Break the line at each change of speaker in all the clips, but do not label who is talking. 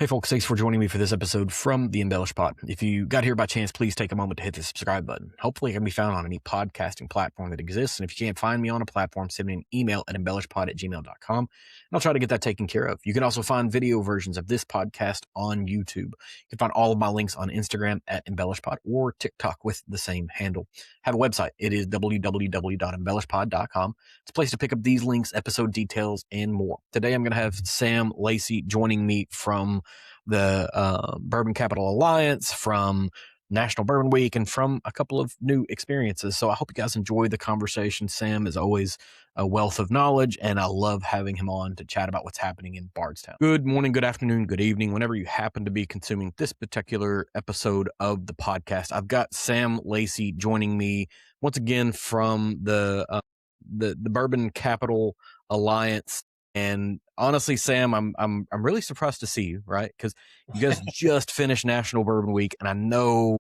Hey folks, thanks for joining me for this episode from the EmbellishPod. If you got here by chance, please take a moment to hit the subscribe button. Hopefully it can be found on any podcasting platform that exists. And if you can't find me on a platform, send me an email at embellishpod@gmail.com and I'll try to get that taken care of. You can also find video versions of this podcast on YouTube. You can find all of my links on Instagram at EmbellishPod or TikTok with the same handle. I have a website. It is www.embellishpod.com. It's a place to pick up these links, episode details, and more. Today I'm going to have Sam Lacy joining me from the Bourbon Capital Alliance, from National Bourbon Week, and from a couple of new experiences. So I hope you guys enjoy the conversation. Sam is always a wealth of knowledge, and I love having him on to chat about what's happening in Bardstown. Good morning, good afternoon, good evening, whenever you happen to be consuming this particular episode of the podcast. I've got Sam Lacy joining me once again from the Bourbon Capital Alliance. And honestly, Sam, I'm really surprised to see you, right? Because you guys just finished National Bourbon Week, and I know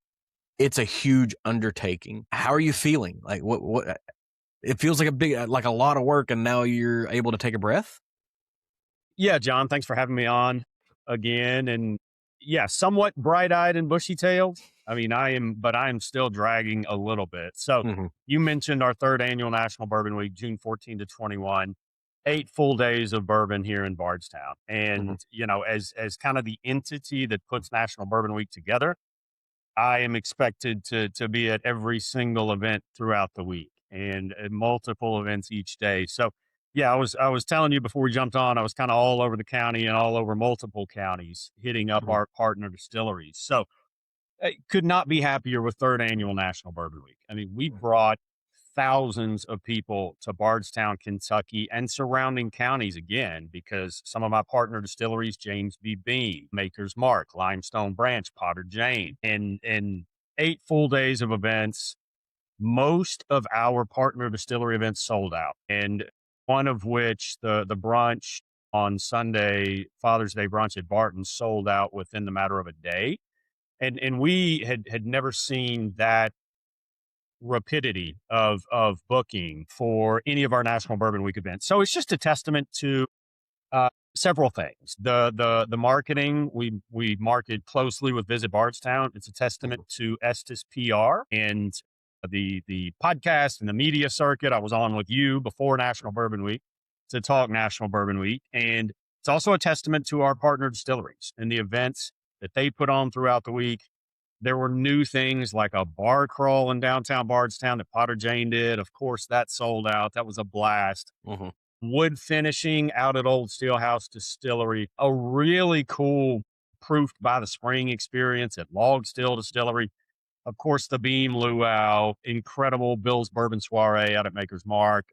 it's a huge undertaking. How are you feeling? Like, what? It feels like a lot of work, and now you're able to take a breath.
Yeah, John, thanks for having me on again. And yeah, somewhat bright-eyed and bushy-tailed. I mean, I am still dragging a little bit. So You mentioned our third annual National Bourbon Week, June 14 to 21. 8 full days of bourbon here in Bardstown. And, you know, as kind of the entity that puts National Bourbon Week together, I am expected to be at every single event throughout the week and at multiple events each day. So yeah, I was telling you before we jumped on, I was kind of all over the county and all over multiple counties hitting up our partner distilleries. So I could not be happier with third annual National Bourbon Week. I mean, we brought thousands of people to Bardstown, Kentucky, and surrounding counties again, because some of my partner distilleries, James B. Beam, Maker's Mark, Limestone Branch, Potter Jane, and 8 full days of events. Most of our partner distillery events sold out, and one of which, the brunch on Sunday, Father's Day brunch at Barton, sold out within the matter of a day. And we had never seen that rapidity of booking for any of our National Bourbon Week events. So it's just a testament to several things. The marketing, we market closely with Visit Bardstown. It's a testament to Estes PR and the podcast and the media circuit. I was on with you before National Bourbon Week to talk National Bourbon Week. And it's also a testament to our partner distilleries and the events that they put on throughout the week. There were new things like a bar crawl in downtown Bardstown that Potter Jane did. Of course, that sold out. That was a blast. Wood finishing out at Old SteelHouse Distillery. A really cool proofed by the spring experience at Log Still Distillery. Of course, the Beam Luau. Incredible Bill's Bourbon Soirée out at Maker's Mark.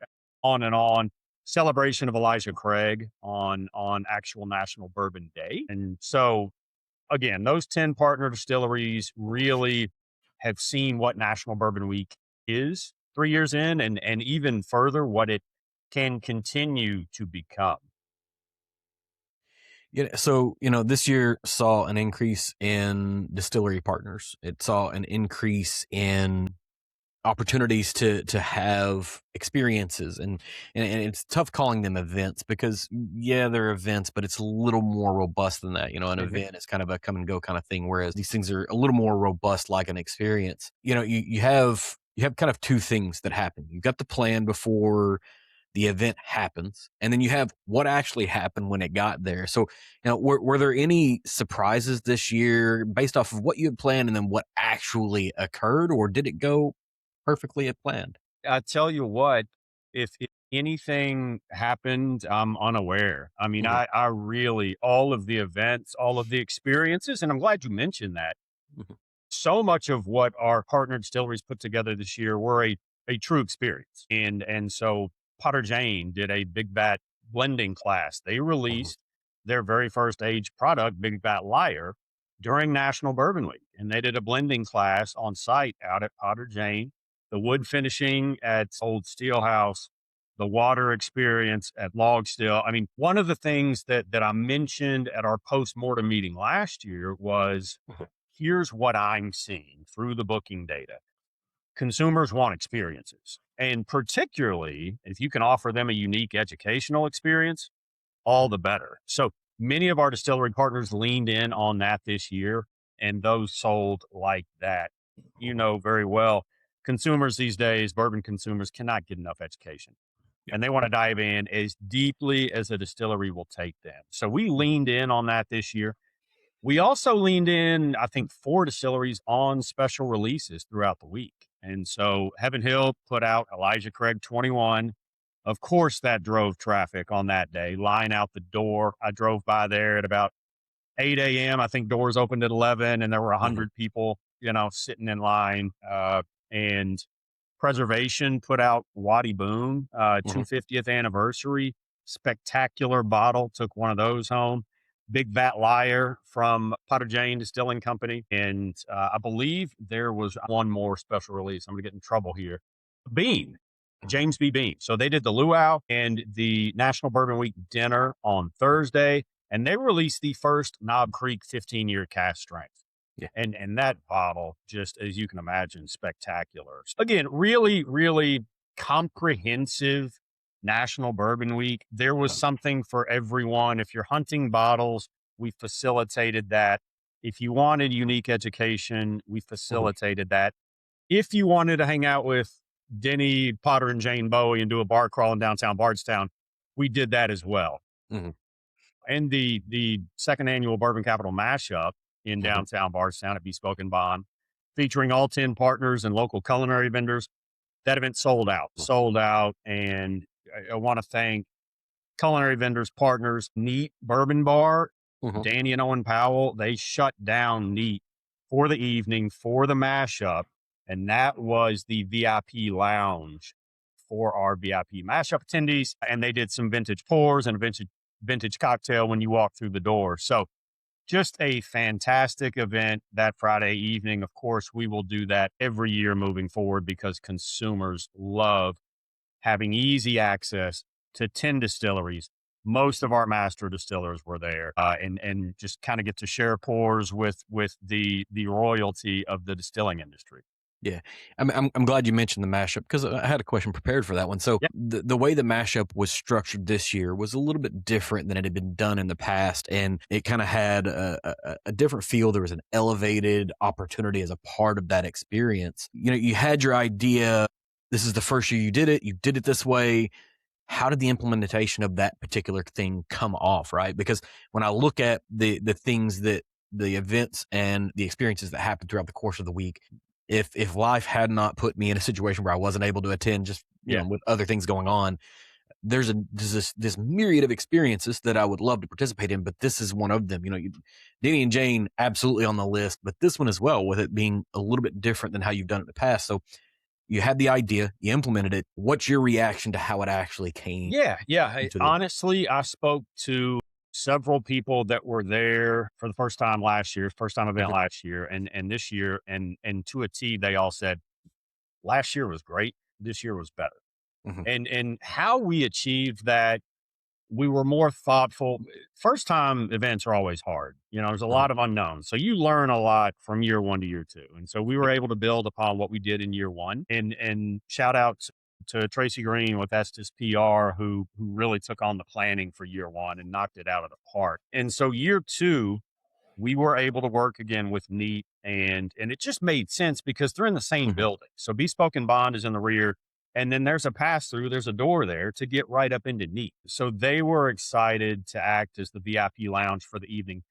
On and on. Celebration of Elijah Craig on actual National Bourbon Day. And so, again, those 10 partner distilleries really have seen what National Bourbon Week is 3 years in, and even further, what it can continue to become.
Yeah. So, this year saw an increase in distillery partners. It saw an increase in opportunities to have experiences, and it's tough calling them events because they're events, but it's a little more robust than that. An event is kind of a come and go kind of thing, whereas these things are a little more robust, like an experience. You have kind of two things that happen. You've got the plan before the event happens, and then you have what actually happened when it got there. So, were there any surprises this year based off of what you had planned and then what actually occurred, or did it go perfectly as planned?
I tell you what, if anything happened, I'm unaware. I mean, I really, all of the events, all of the experiences, and I'm glad you mentioned that. So much of what our partner distilleries put together this year were a true experience. And so Potter Jane did a big vat blending class. They released their very first aged product, Big Vat Liar, during National Bourbon Week. And they did a blending class on site out at Potter Jane, the wood finishing at Old SteelHouse, the water experience at Log Still. I mean, one of the things that I mentioned at our postmortem meeting last year was, here's what I'm seeing through the booking data. Consumers want experiences. And particularly if you can offer them a unique educational experience, all the better. So many of our distillery partners leaned in on that this year, and those sold like that. You know very well, consumers these days, bourbon consumers cannot get enough education. And they want to dive in as deeply as a distillery will take them. So we leaned in on that this year. We also leaned in, I think, 4 distilleries on special releases throughout the week. And so Heaven Hill put out Elijah Craig 21. Of course, that drove traffic on that day, line out the door. I drove by there at about 8 a.m. I think doors opened at 11, and there were 100 people, sitting in line. And Preservation put out Waddy Boom, 250th anniversary, spectacular bottle. Took one of those home. Big Vat Liar from Potter Jane Distilling Company. And I believe there was one more special release. I'm going to get in trouble here. Beam, James B. Beam. So they did the Luau and the National Bourbon Week dinner on Thursday, and they released the first Knob Creek 15-year cask strength.
Yeah.
And that bottle, just as you can imagine, spectacular. Again, really, really comprehensive National Bourbon Week. There was something for everyone. If you're hunting bottles, we facilitated that. If you wanted unique education, we facilitated that. If you wanted to hang out with Denny, Potter, and Jane Bowie and do a bar crawl in downtown Bardstown, we did that as well. And the second annual Bourbon Capital Mashup in downtown Bardstown at Bespoken, featuring all 10 partners and local culinary vendors. That event sold out. And I want to thank culinary vendors, partners, Neat Bourbon Bar, Danny and Owen Powell. They shut down Neat for the evening, for the mashup. And that was the VIP lounge for our VIP mashup attendees. And they did some vintage pours and a vintage cocktail when you walk through the door. So just a fantastic event that Friday evening. Of course, we will do that every year moving forward because consumers love having easy access to 10 distilleries. Most of our master distillers were there, and just kind of get to share pours with the royalty of the distilling industry.
Yeah. I'm glad you mentioned the mashup because I had a question prepared for that one. So the way the mashup was structured this year was a little bit different than it had been done in the past. And it kind of had a different feel. There was an elevated opportunity as a part of that experience. You had your idea. This is the first year you did it. You did it this way. How did the implementation of that particular thing come off, right? Because when I look at the things that the events and the experiences that happened throughout the course of the week, if life had not put me in a situation where I wasn't able to attend, just with other things going on, there's this myriad of experiences that I would love to participate in, but this is one of them. Danny and Jane absolutely on the list, but this one as well, with it being a little bit different than how you've done it in the past. So you had the idea, you implemented it. What's your reaction to how it actually came?
Honestly, I spoke to several people that were there for the first time event last year and this year. And to a T, they all said, last year was great. This year was better. And how we achieved that, we were more thoughtful. First time events are always hard. There's a lot of unknowns. So you learn a lot from year 1 to year 2. And so we were able to build upon what we did in year 1 and shout out to Tracy Green with Estes PR, who really took on the planning for year 1 and knocked it out of the park. And so year 2, we were able to work again with Neat, and it just made sense because they're in the same building. So Bespoken Bond is in the rear, and then there's a pass through, there's a door there to get right up into Neat. So they were excited to act as the VIP lounge for the evening.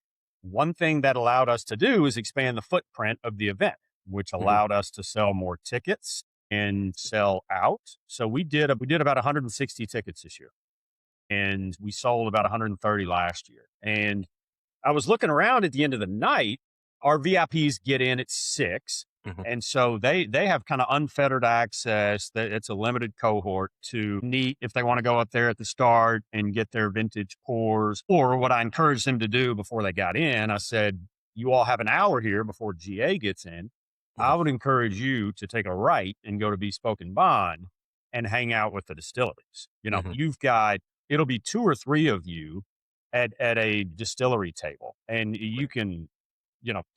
One thing that allowed us to do is expand the footprint of the event, which allowed us to sell more tickets and sell out. So we did about 160 tickets this year, and we sold about 130 last year. And I was looking around at the end of the night, our VIPs get in at 6. And so they have kind of unfettered access. That it's a limited cohort to Neat if they want to go up there at the start and get their vintage pours. Or what I encouraged them to do before they got in, I said, you all have an hour here before GA gets in. I would encourage you to take a right and go to Bespoken Bond and hang out with the distilleries. You've got, it'll be 2 or 3 of you at a distillery table, and you can,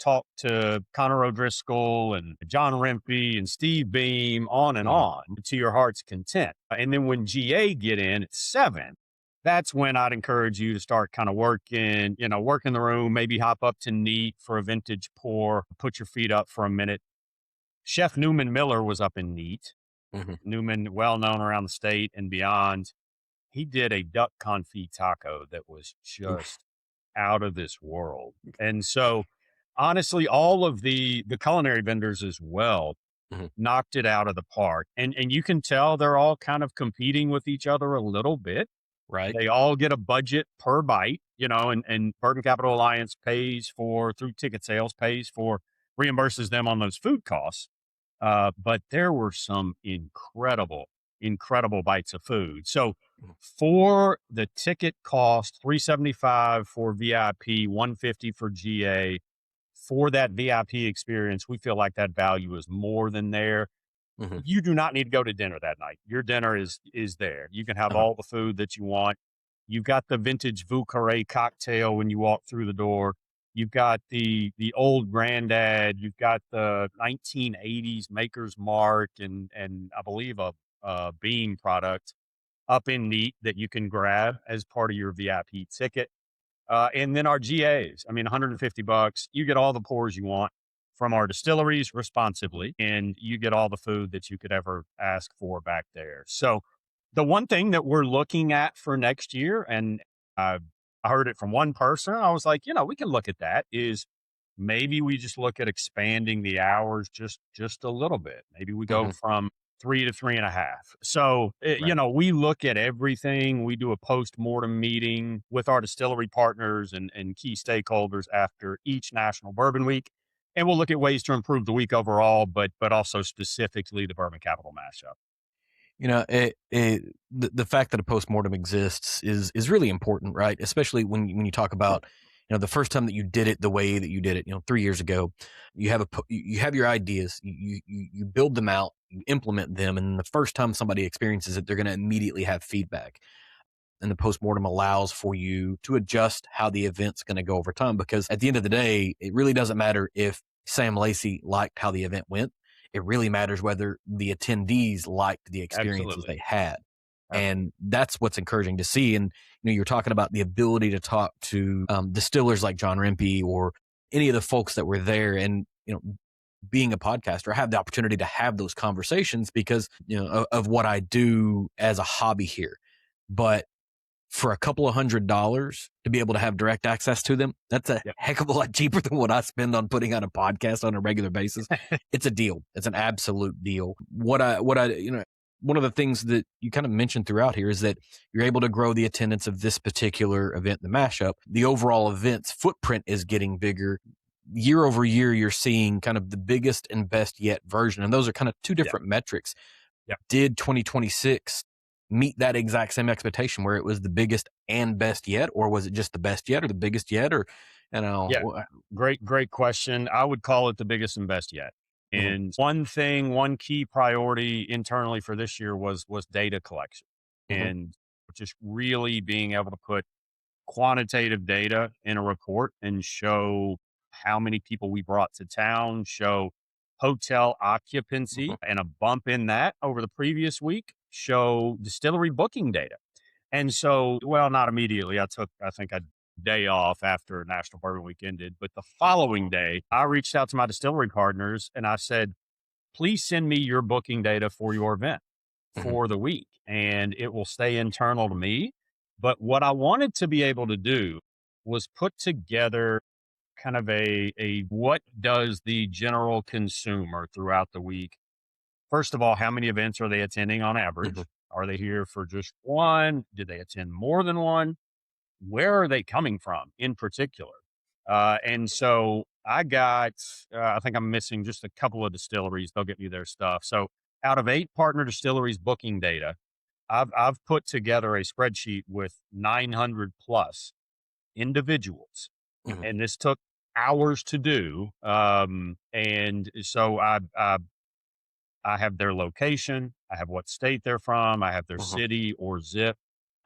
talk to Connor O'Driscoll and John Rempe and Steve Beam on and on to your heart's content. And then when GA get in at 7, that's when I'd encourage you to start kind of working, work in the room, maybe hop up to Neat for a vintage pour, put your feet up for a minute. Chef Newman Miller was up in Neat.
Mm-hmm.
Newman, well known around the state and beyond. He did a duck confit taco that was
Oof.
just out of this world. And so honestly, all of the culinary vendors as well
Mm-hmm.
knocked it out of the park. And you can tell they're all kind of competing with each other a little bit.
Right.
They all get a budget per bite, and Bourbon Capital Alliance pays for, through ticket sales, reimburses them on those food costs. But there were some incredible, incredible bites of food. So for the ticket cost, $375 for VIP, $150 for GA, for that VIP experience, we feel like that value is more than there.
Mm-hmm.
You do not need to go to dinner that night. Your dinner is there. You can have
Uh-huh.
all the food that you want. You've got the vintage Vieux Carré cocktail when you walk through the door. You've got the old granddad. You've got the 1980s Maker's Mark and I believe a Beam product up in Neat that you can grab as part of your VIP ticket. And then our GAs, I mean, $150, you get all the pours you want from our distilleries responsibly, and you get all the food that you could ever ask for back there. So the one thing that we're looking at for next year, and I heard it from one person, I was like, we can look at that, is maybe we just look at expanding the hours just a little bit. Maybe we go
Mm-hmm.
from 3 to 3.5. So,
Right.
we look at everything. We do a post-mortem meeting with our distillery partners and key stakeholders after each National Bourbon Week. And we'll look at ways to improve the week overall, but also specifically the Bourbon Capital Mashup.
The fact that a postmortem exists is really important, right? Especially when you talk about, the first time that you did it the way that you did it, 3 years ago, you have your ideas, you build them out, you implement them, and the first time somebody experiences it, they're going to immediately have feedback. And the postmortem allows for you to adjust how the event's going to go over time, because at the end of the day, it really doesn't matter if Sam Lacy liked how the event went. It really matters whether the attendees liked the experiences
Absolutely.
they had.
Absolutely.
And that's what's encouraging to see. And, you're talking about the ability to talk to distillers like John Rempe or any of the folks that were there. And, being a podcaster, I have the opportunity to have those conversations because, of what I do as a hobby here. But for a couple of $100 to be able to have direct access to them, that's a heck of a lot cheaper than what I spend on putting on a podcast on a regular basis. It's a deal. It's an absolute deal. One of the things that you kind of mentioned throughout here is that you're able to grow the attendance of this particular event, the mashup. The overall event's footprint is getting bigger. Year over year, you're seeing kind of the biggest and best yet version. And those are kind of two different metrics.
Yeah.
Did 2026 meet that exact same expectation where it was the biggest and best yet, or was it just the best yet or the biggest yet? Or,
Great question. I would call it the biggest and best yet. And one key priority internally for this year was data collection, and just really being able to put quantitative data in a report and show how many people we brought to town, show hotel occupancy and a bump in that over the previous week, show distillery booking data. And so, well, not immediately. I think a day off after National Bourbon Week ended, but the following day, I reached out to my distillery partners and I said, please send me your booking data for your event for the week, and it will stay internal to me. But what I wanted to be able to do was put together kind of a what does the general consumer throughout the week. First of all, how many events are they attending on average? Are they here for just one? Did they attend more than one? Where are they coming from in particular? And so I think I'm missing just a couple of distilleries. They'll get me their stuff. So out of 8 partner distilleries booking data, I've put together a spreadsheet with 900 plus individuals, and this took hours to do. And so I have their location, I have what state they're from, I have their city or zip,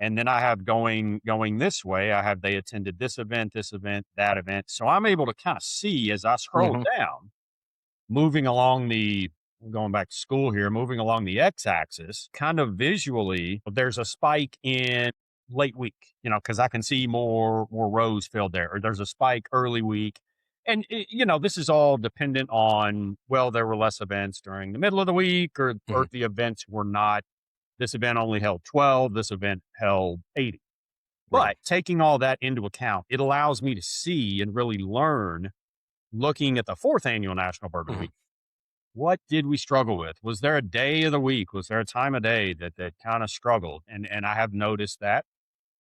and then I have going this way. I have they attended this event, that event. So I'm able to kind of see as I scroll down, moving along going back to school here, moving along the x-axis, kind of visually, there's a spike in late week, because I can see more rows filled there, or there's a spike early week. And, this is all dependent on, well, there were less events during the middle of the week, or the events were not, this event only held 12, this event held 80.
Right.
But taking all that into account, it allows me to see and really learn, looking at the fourth annual National Bourbon Week. What did we struggle with? Was there a day of the week? Was there a time of day that kind of struggled? And I have noticed that.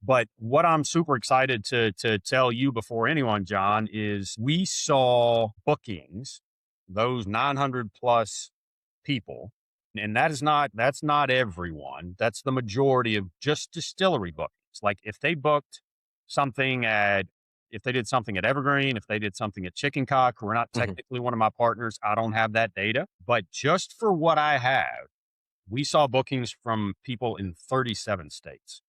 But what I'm super excited to tell you before anyone, John, is we saw bookings, those 900 plus people, and that's not everyone. That's the majority of just distillery bookings. Like if they booked something if they did something at Evergreen, if they did something at Chicken Cock, we're not technically one of my partners. I don't have that data, but just for what I have, we saw bookings from people in 37 states.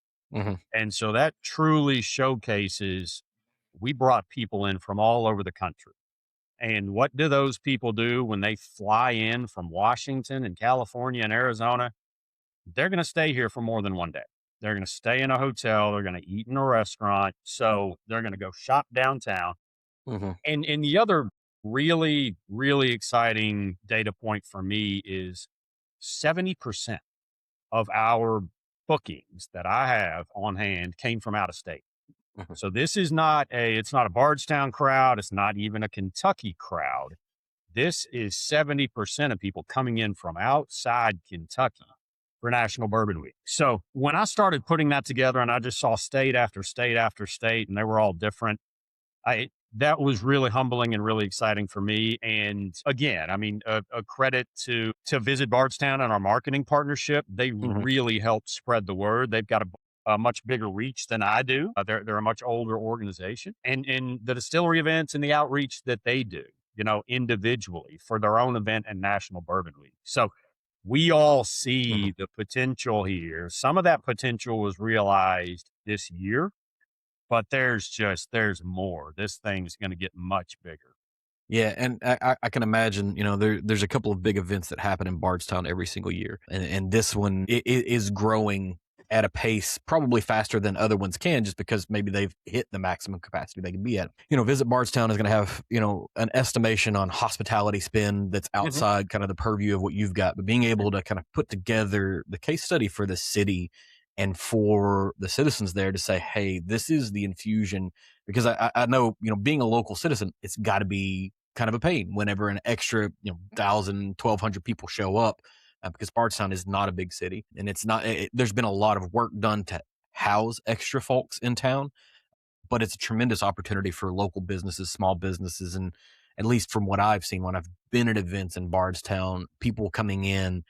And so that truly showcases we brought people in from all over the country. And what do those people do when they fly in from Washington and California and Arizona? They're going to stay here for more than one day. They're going to stay in a hotel. They're going to eat in a restaurant. So they're going to go shop downtown. And the other really, really exciting data point for me is 70% of our bookings that I have on hand came from out of state. So this is it's not a Bardstown crowd. It's not even a Kentucky crowd. This is 70% of people coming in from outside Kentucky for National Bourbon Week. So when I started putting that together and I just saw state after state after state, and they were all different, that was really humbling and really exciting for me. And again, I mean, a credit to Visit Bardstown and our marketing partnership. They really helped spread the word. They've got a much bigger reach than I do. They're a much older organization, and the distillery events and the outreach that they do, individually for their own event and National Bourbon Week. So we all see the potential here. Some of that potential was realized this year, but there's more. This thing's going to get much bigger.
Yeah, and I can imagine, there's a couple of big events that happen in Bardstown every single year, and this one is growing at a pace probably faster than other ones can, just because maybe they've hit the maximum capacity they can be at. Visit Bardstown is going to have, an estimation on hospitality spend that's outside kind of the purview of what you've got, but being able to kind of put together the case study for the city and for the citizens there to say, hey, this is the infusion, because I know, being a local citizen, it's got to be kind of a pain whenever an extra, 1,000, 1,200 people show up, because Bardstown is not a big city, and there's been a lot of work done to house extra folks in town, but it's a tremendous opportunity for local businesses, small businesses. And at least from what I've seen when I've been at events in Bardstown, people coming in,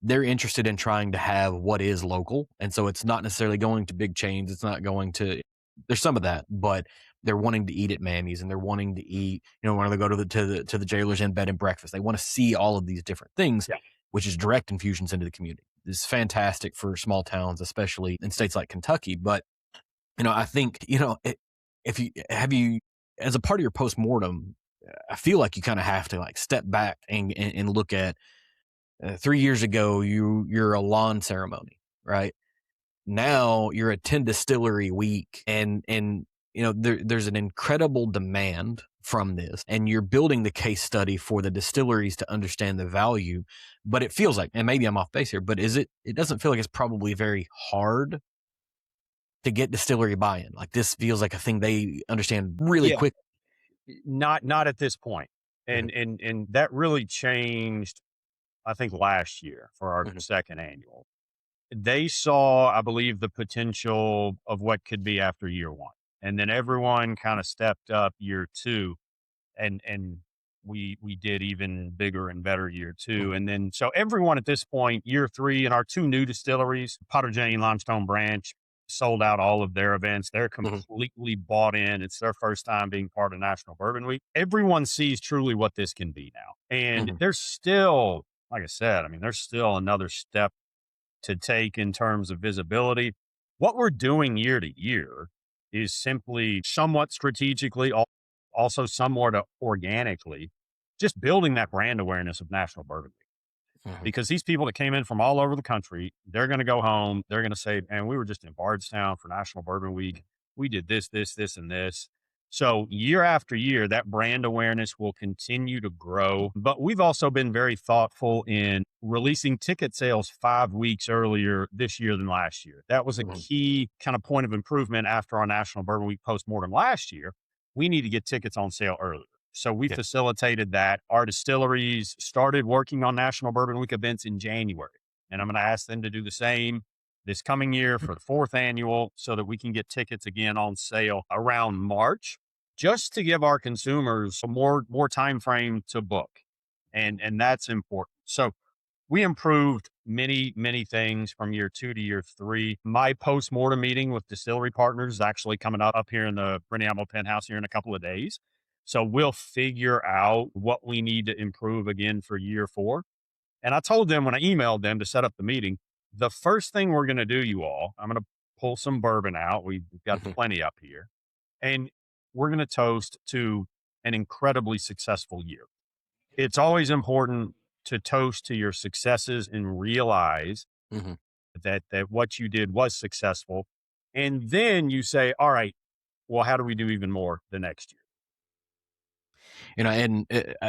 they're interested in trying to have what is local. And so it's not necessarily going to big chains. It's not going to, there's some of that, but they're wanting to eat at Mammy's, and they're wanting to eat, when they go to the Jailer's Inn bed and breakfast. They want to see all of these different things, which is direct infusions into the community. It's fantastic for small towns, especially in states like Kentucky. But, I think, if you, as a part of your postmortem, I feel like you kind of have to like step back and look at, 3 years ago, you're a lawn ceremony, right? Now you're a 10 distillery week, and there's an incredible demand from this, and you're building the case study for the distilleries to understand the value. But it feels like, and maybe I'm off base here, but it doesn't feel like it's probably very hard to get distillery buy-in. Like this feels like a thing they understand really quick.
Not at this point. And that really changed, I think, last year for our second annual. They saw, I believe, the potential of what could be after year one. And then everyone kind of stepped up year two, and we did even bigger and better year two. And then, so everyone at this point, year three, and our two new distilleries, Potter Jane, Limestone Branch, sold out all of their events. They're completely bought in. It's their first time being part of National Bourbon Week. Everyone sees truly what this can be now. And there's still, like I said, there's still another step to take in terms of visibility. What we're doing year to year is simply somewhat strategically, also somewhat organically, just building that brand awareness of National Bourbon Week. because these people that came in from all over the country, they're going to go home. They're going to say, man, we were just in Bardstown for National Bourbon Week. We did this, this, this, and this. So year after year, that brand awareness will continue to grow. But we've also been very thoughtful in releasing ticket sales 5 weeks earlier this year than last year. That was a key kind of point of improvement after our National Bourbon Week postmortem last year. We need to get tickets on sale earlier. So we facilitated that. Our distilleries started working on National Bourbon Week events in January. And I'm going to ask them to do the same this coming year for the 4th annual so that we can get tickets again on sale around March, just to give our consumers a more time frame to book. And that's important. So we improved many things from year 2 to year 3. My post-mortem meeting with distillery partners is actually coming up here in the Briniamo penthouse here in a couple of days. So we'll figure out what we need to improve again for year 4. And I told them when I emailed them to set up the meeting, the first thing we're going to do, you all, I'm going to pull some bourbon out. We've got plenty up here. And we're going to toast to an incredibly successful year. It's always important to toast to your successes and realize that what you did was successful. And then you say, all right, well, how do we do even more the next year?
And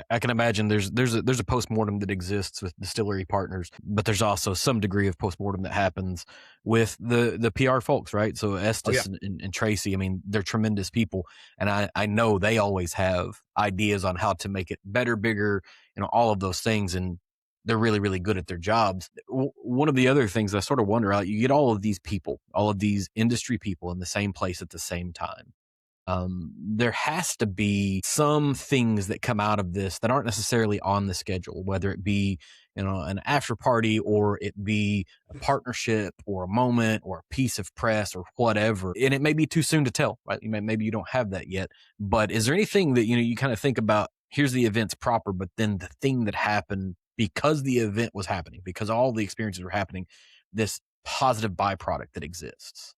I can imagine there's a postmortem that exists with distillery partners, but there's also some degree of postmortem that happens with the PR folks, right? So Estes and Tracy, I mean, they're tremendous people, and I know they always have ideas on how to make it better, bigger, all of those things, and they're really, really good at their jobs. One of the other things I sort of wonder out, you get all of these people, all of these industry people in the same place at the same time. There has to be some things that come out of this that aren't necessarily on the schedule, whether it be, an after party or it be a partnership or a moment or a piece of press or whatever. And it may be too soon to tell, right? Maybe you don't have that yet, but is there anything that, you kind of think about, here's the events proper, but then the thing that happened because the event was happening, because all the experiences were happening, this positive byproduct that exists?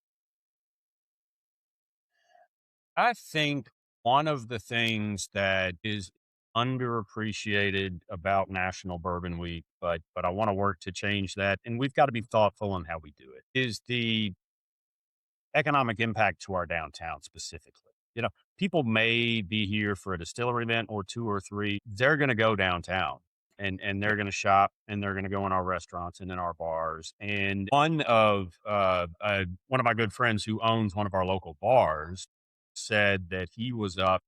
I think one of the things that is underappreciated about National Bourbon Week, but I want to work to change that, and we've got to be thoughtful in how we do it, is the economic impact to our downtown specifically. People may be here for a distillery event or 2 or 3. They're going to go downtown and they're going to shop and they're going to go in our restaurants and in our bars. And one of my good friends who owns one of our local bars said that he was up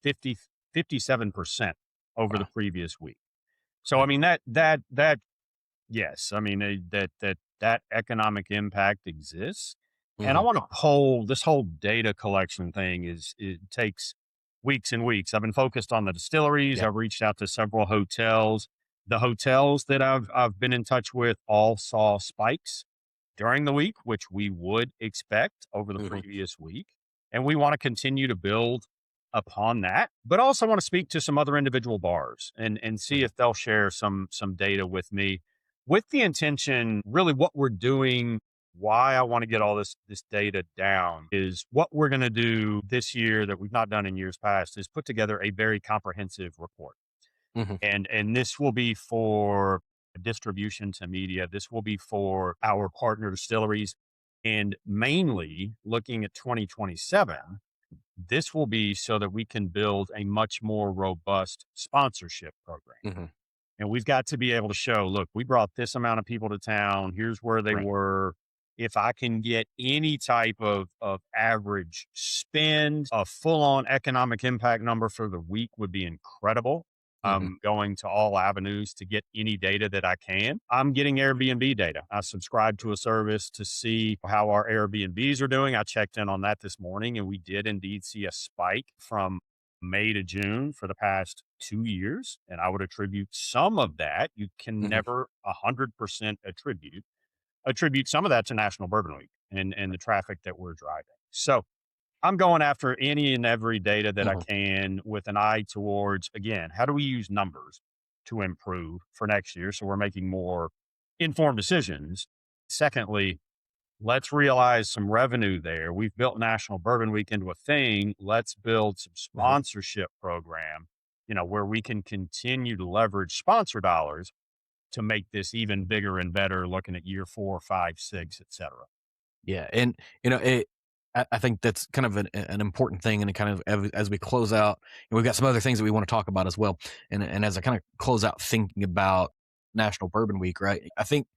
57% over the previous week. So, I mean, yes, I mean, that economic impact exists. And I want to poll this whole data collection thing it takes weeks and weeks. I've been focused on the distilleries. I've reached out to several hotels. The hotels that I've been in touch with all saw spikes during the week, which we would expect over the previous week. And we want to continue to build upon that, but also want to speak to some other individual bars and see if they'll share some data with me, with the intention, really what we're doing. Why I want to get all this data down is what we're going to do this year that we've not done in years past is put together a very comprehensive report. And this will be for distribution to media. This will be for our partner distilleries, and mainly looking at 2027. This will be so that we can build a much more robust sponsorship program. And we've got to be able to show, look, we brought this amount of people to town. Here's where they were. If I can get any type of average spend, a full-on economic impact number for the week would be incredible. I'm going to all avenues to get any data that I can. I'm getting Airbnb data. I subscribe to a service to see how our Airbnbs are doing. I checked in on that this morning, and we did indeed see a spike from May to June for the past 2 years. And I would attribute some of that. You can never 100% attribute some of that to National Bourbon Week and the traffic that we're driving. So I'm going after any and every data that I can with an eye towards, again, how do we use numbers to improve for next year so we're making more informed decisions? Secondly, let's realize some revenue there. We've built National Bourbon Week into a thing. Let's build some sponsorship program, where we can continue to leverage sponsor dollars to make this even bigger and better, looking at year 4, 5, 6, et cetera.
Yeah. And, I think that's kind of an important thing. And it kind of, as we close out, and we've got some other things that we want to talk about as well. And as I kind of close out thinking about National Bourbon Week, right? I think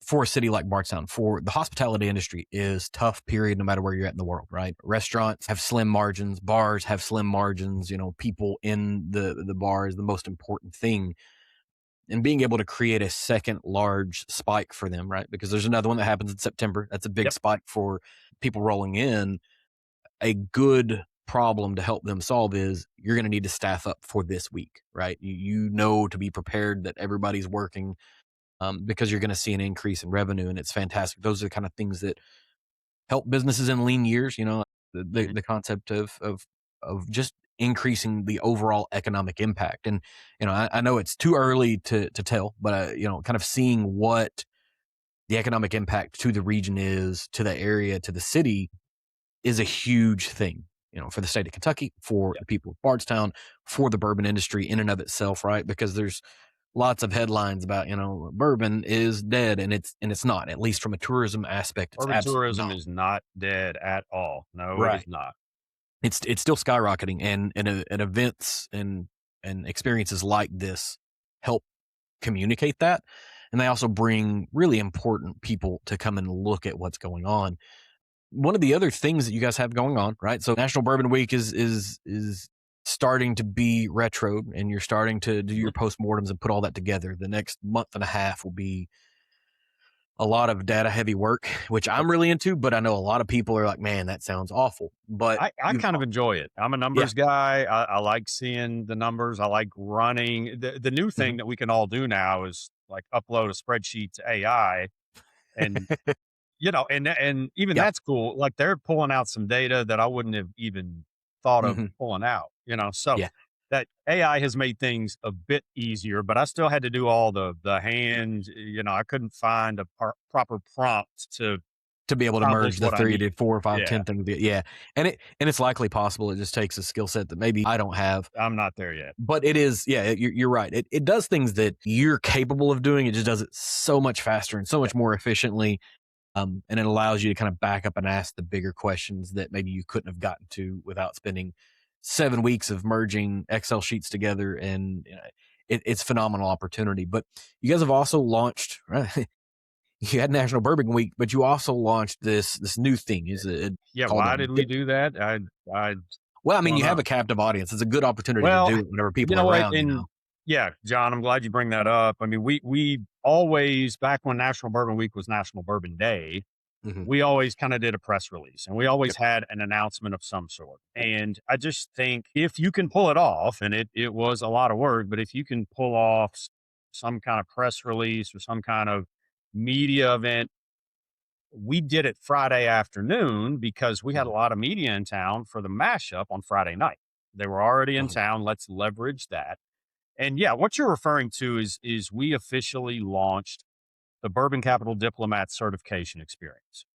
for a city like Bardstown, for the hospitality industry is tough, period, no matter where you're at in the world, right? Restaurants have slim margins, bars have slim margins, people in the bar is the most important thing. And being able to create a second large spike for them, right? Because there's another one that happens in September. That's a big spike for people rolling in. A good problem to help them solve is you're going to need to staff up for this week, right? To be prepared that everybody's working, because you're going to see an increase in revenue, and it's fantastic. Those are the kind of things that help businesses in lean years. The concept of just increasing the overall economic impact. And I know it's too early to tell, but kind of seeing what the economic impact to the region is, to the area, to the city, is a huge thing. For the state of Kentucky, for the people of Bardstown, for the bourbon industry in and of itself, right? Because there's lots of headlines about, bourbon is dead, and it's not, at least from a tourism aspect. It's
Urban
absolutely
tourism
not.
is not dead at all. No, it is
Right.
not.
It's still skyrocketing, and events and experiences like this help communicate that. And they also bring really important people to come and look at what's going on. One of the other things that you guys have going on, right? So National Bourbon Week is starting to be retro, and you're starting to do your postmortems and put all that together. The next month and a half will be a lot of data heavy work, which I'm really into, but I know a lot of people are like, man, that sounds awful. But
I kind of enjoy it. I'm a numbers guy. I like seeing the numbers. I like running. The new thing that we can all do now is like upload a spreadsheet to AI, and and even
Yeah.
that's cool. Like they're pulling out some data that I wouldn't have even thought of pulling out, so
Yeah.
that AI has made things a bit easier, but I still had to do all the hand, I couldn't find a proper prompt to
be able to
accomplish
merge the
what I
3 to
need.
4 or 5
Yeah,
10 things. Yeah. And it's likely possible. It just takes a skill set that maybe I don't have.
I'm not there yet.
But it is, you're right. It does things that you're capable of doing. It just does it so much faster and so much more efficiently. And it allows you to kind of back up and ask the bigger questions that maybe you couldn't have gotten to without spending 7 weeks of merging Excel sheets together. And it's phenomenal opportunity. But you guys have also launched, right? You had National Bourbon Week, but you also launched this new thing. Is it
Yeah,
called
why did we do that? I
Well, I mean,
don't
you have
know.
a captive audience. It's a good opportunity to
Well,
do it whenever
you
people
know
are
what?
around.
Yeah, John, I'm glad you bring that up. I mean, we always, back when National Bourbon Week was National Bourbon Day,
Mm-hmm.
we always kind of did a press release, and we always
Yep.
had an announcement of some sort. And I just think if you can pull it off, and it was a lot of work, but if you can pull off some kind of press release or some kind of media event, we did it Friday afternoon because we had a
Mm-hmm.
lot of media in town for the mashup on Friday night. They were already in
Mm-hmm.
town. Let's leverage that. And yeah, what you're referring to is we officially launched the Bourbon Capital Diplomat certification experience.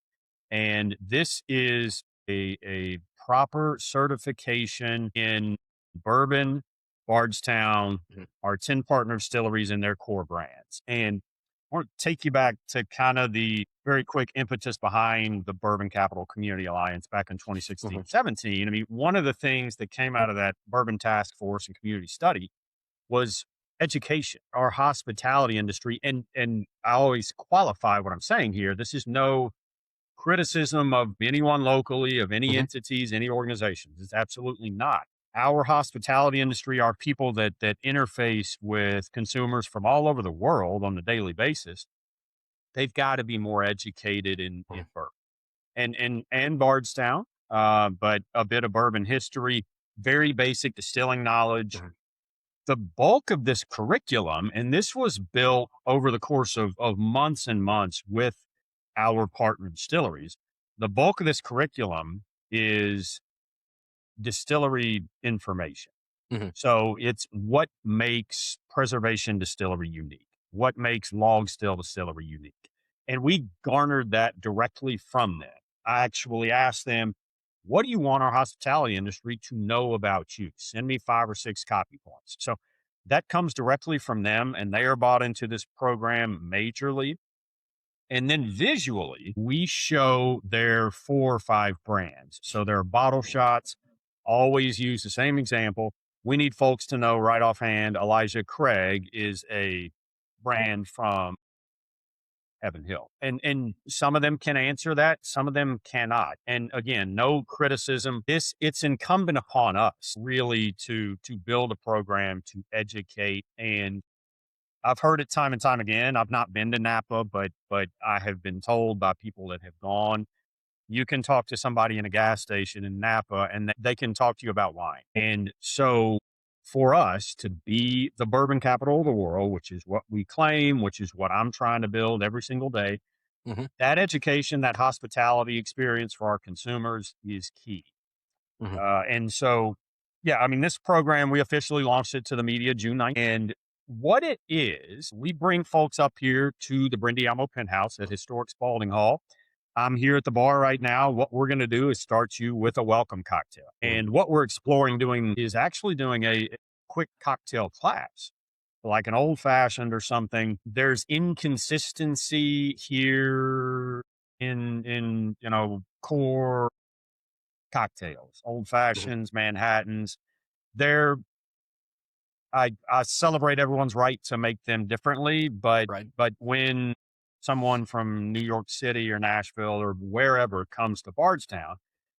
And this is a proper certification in bourbon, Bardstown,
Mm-hmm.
our 10 partner distilleries and their core brands. And I want to take you back to kind of the very quick impetus behind the Bourbon Capital Community Alliance back in 2016,
Mm-hmm.
17. I mean, one of the things that came out of that Bourbon Task Force and community study was education, our hospitality industry. And I always qualify what I'm saying here. This is no criticism of anyone locally, of any
Mm-hmm.
entities, any organizations. It's absolutely not. Our hospitality industry are people that interface with consumers from all over the world on a daily basis. They've got to be more educated in bourbon and Bardstown, but a bit of bourbon history, very basic distilling knowledge.
Mm-hmm.
The bulk of this curriculum, and this was built over the course of months and months with our partner distilleries, the bulk of this curriculum is distillery information.
Mm-hmm.
So it's what makes preservation distillery unique, what makes log still distillery unique. And we garnered that directly from them. I actually asked them, what do you want our hospitality industry to know about you? Send me 5 or 6 copy points. So that comes directly from them, and they are bought into this program majorly. And then visually, we show their 4 or 5 brands. So their bottle shots always use the same example. We need folks to know right offhand, Elijah Craig is a brand from Heaven Hill. And some of them can answer that, some of them cannot. And again, no criticism. It's incumbent upon us really to build a program to educate. And I've heard it time and time again. I've not been to Napa, but I have been told by people that have gone, you can talk to somebody in a gas station in Napa and they can talk to you about wine. And so for us to be the bourbon capital of the world, which is what we claim, which is what I'm trying to build every single day, that education, that hospitality experience for our consumers is key. And so, yeah, I mean, this program, we officially launched it to the media June 9th. And what it is, we bring folks up here to the Brindiamo Penthouse at historic Spalding Hall. I'm here at the bar right now. What we're going to do is start you with a welcome cocktail. And what we're exploring doing is actually doing a quick cocktail class, like an old fashioned or something. There's inconsistency here in core cocktails, old fashions, Manhattans. They're I celebrate everyone's right to make them differently, but when someone from New York City or Nashville or wherever comes to Bardstown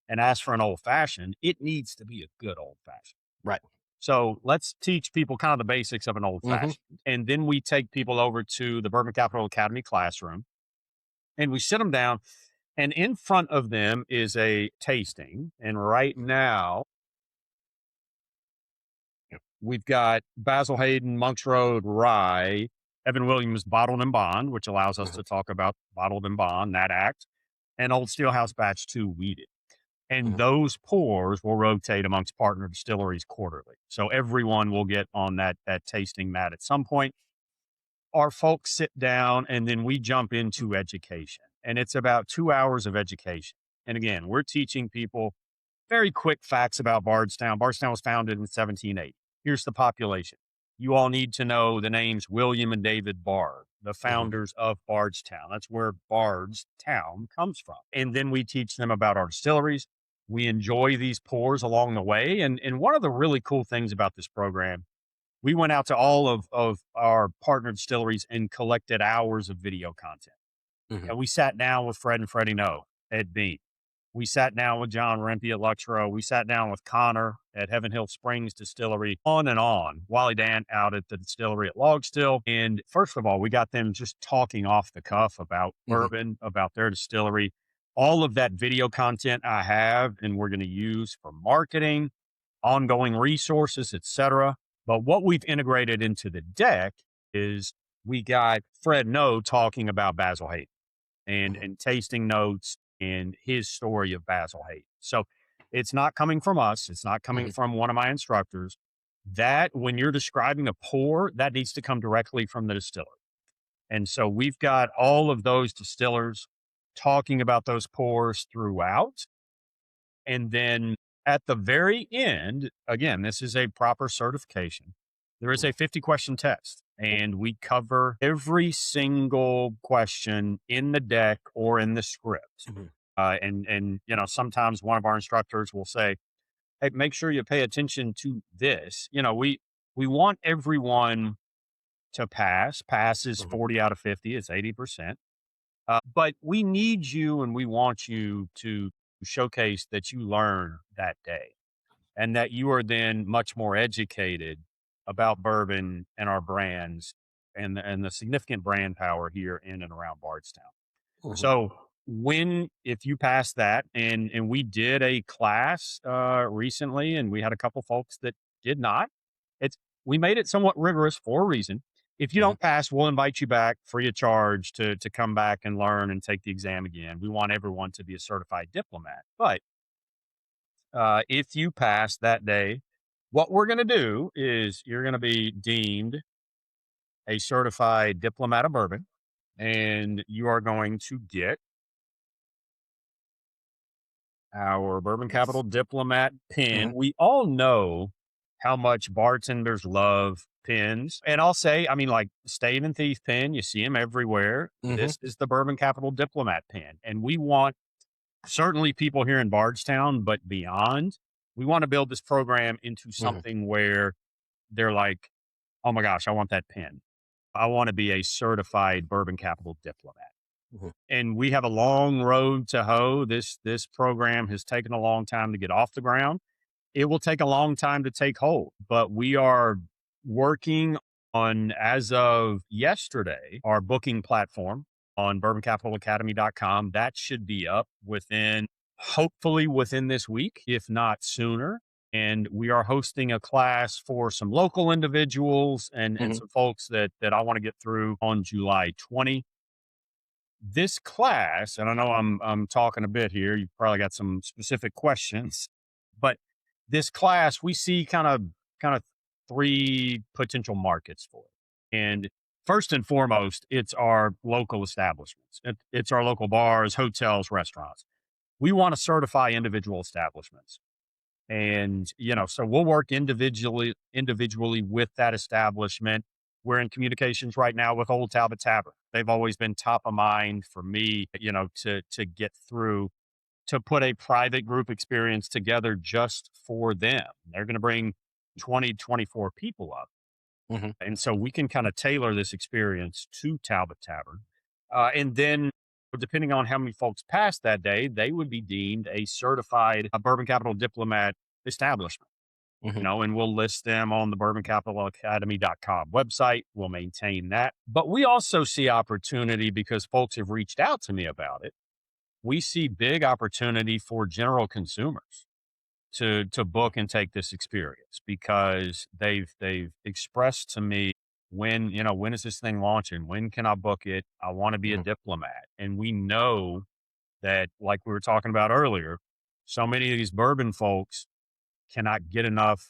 and asks for an old fashioned, it needs to be a good old fashioned.
Right.
So let's teach people kind of the basics of an old fashioned. And then we take people over to the Bourbon Capital Academy classroom and we sit them down, and in front of them is a tasting. And right now, we've got Basil Hayden, Monks Road, Rye, Evan Williams, Bottled and Bond, which allows us to talk about Bottled and Bond, that act, and Old SteelHouse Batch 2 Weeded. And those pours will rotate amongst partner distilleries quarterly. So everyone will get on that tasting mat at some point. Our folks sit down and then we jump into education. And it's about 2 hours of education. And again, we're teaching people very quick facts about Bardstown. Bardstown was founded in 1780. Here's the population. You all need to know the names William and David Bard, the founders of Bardstown. That's where Bardstown comes from. And then we teach them about our distilleries. We enjoy these pours along the way. And one of the really cool things about this program, we went out to all of our partner distilleries and collected hours of video content. And we sat down with Fred and Freddie No at Beam. We sat down with John Rempe at Luxro. We sat down with Connor at Heaven Hill Springs Distillery, on and on. Wally Dan out at the distillery at Log Still. And first of all, we got them just talking off the cuff about bourbon, about their distillery. All of that video content I have, and we're going to use for marketing, ongoing resources, etc. But what we've integrated into the deck is we got Fred No talking about Basil Hayden and tasting notes and his story of Basil Hayden. So it's not coming from us. It's not coming from one of my instructors. That when you're describing a pour, that needs to come directly from the distiller. And so we've got all of those distillers talking about those pours throughout. And then at the very end, again, this is a proper certification. There is a 50-question test, and we cover every single question in the deck or in the script. And sometimes one of our instructors will say, hey, make sure you pay attention to this. We want everyone to pass. Pass is 40 out of 50. It's 80%. But we need you and we want you to showcase that you learn that day and that you are then much more educated about bourbon and our brands and the significant brand power here in and around Bardstown. So if you pass that, and we did a class recently, and we had a couple folks that did not, we made it somewhat rigorous for a reason. If you don't pass, we'll invite you back free of charge to come back and learn and take the exam again. We want everyone to be a certified diplomat. But if you pass that day, what we're going to do is you're going to be deemed a certified diplomat of bourbon, and you are going to get our Bourbon Capital Diplomat pin. We all know how much bartenders love pens. And I'll say, I mean, like Stave and Thief pen, you see them everywhere. This is the Bourbon Capital Diplomat pen. And we want certainly people here in Bardstown, but beyond, we want to build this program into something where they're like, oh my gosh, I want that pen. I want to be a certified Bourbon Capital Diplomat. And we have a long road to hoe. This program has taken a long time to get off the ground. It will take a long time to take hold, but we are working on, as of yesterday, our booking platform on bourboncapitalacademy.com. That should be up hopefully within this week, if not sooner. And we are hosting a class for some local individuals and some folks that I want to get through on July 20. This class, and I know I'm talking a bit here, you probably got some specific questions, but this class, we see kind of three potential markets for it. And first and foremost, it's our local establishments. It's our local bars, hotels, restaurants. We want to certify individual establishments. And, so we'll work individually with that establishment. We're in communications right now with Old Talbot Tavern. They've always been top of mind for me, to get through, to put a private group experience together just for them. They're going to bring 20, 24 people up. And so we can kind of tailor this experience to Talbot Tavern. And then depending on how many folks pass that day, they would be deemed a certified Bourbon Capital Diplomat establishment. And we'll list them on the bourboncapitalacademy.com website. We'll maintain that. But we also see opportunity, because folks have reached out to me about it. We see big opportunity for general consumers to book and take this experience, because they've expressed to me, when is this thing launching? When can I book it? I want to be a diplomat. And we know that, like we were talking about earlier, so many of these bourbon folks cannot get enough